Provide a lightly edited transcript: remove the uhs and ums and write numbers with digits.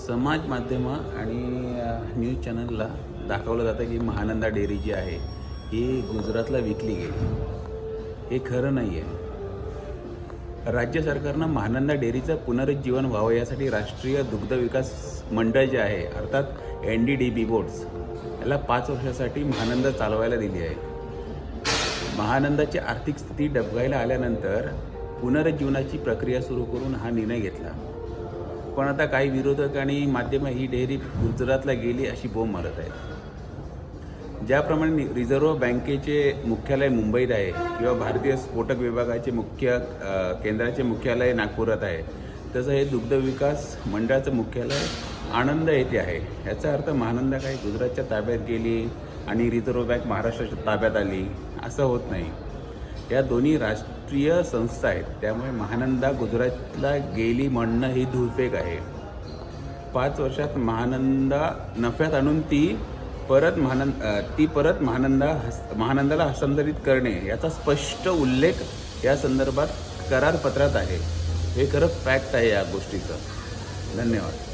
समाज माध्यमं आणि न्यूज चॅनलला दाखवलं जातं की महानंदा डेअरी जी आहे ही गुजरातला विकली गेली. हे खरं नाही आहे. राज्य सरकारनं महानंदा डेअरीचं पुनरुज्जीवन व्हावं यासाठी राष्ट्रीय दुग्ध विकास मंडळ जे आहे अर्थात NDDB बोर्ड्स याला 5 वर्षासाठी महानंदा चालवायला दिली आहे. महानंदाची आर्थिक स्थिती डबघाईला आल्यानंतर पुनरुज्जीवनाची प्रक्रिया सुरू करून हा निर्णय घेतला. पण आता काही विरोधक आणि माध्यमं ही डेअरी गुजरातला गेली अशी बोंब मारत आहेत. ज्याप्रमाणे रिझर्व्ह बँकेचे मुख्यालय मुंबईत आहे किंवा भारतीय स्फोटक विभागाचे केंद्राचे मुख्यालय नागपुरात आहे, तसं हे दुग्ध विकास मंडळाचं मुख्यालय आणंद येथे आहे. याचा अर्थ महानंदा काही गुजरातच्या ताब्यात गेली आणि रिझर्व्ह बँक महाराष्ट्राच्या ताब्यात आली असं होत नाही. या दोन्ही राष्ट्रीय संस्था आहेत, त्यामुळे महानंदा गुजरातला गेली म्हणणं ही धूळफेक आहे. 5 वर्षात महानंदा नफ्यात आणून ती परत महानंदाला हस्तांतरित करणे याचा स्पष्ट उल्लेख या संदर्भात करारपत्रात आहे. हे खरं फॅक्ट आहे या गोष्टीचं. धन्यवाद.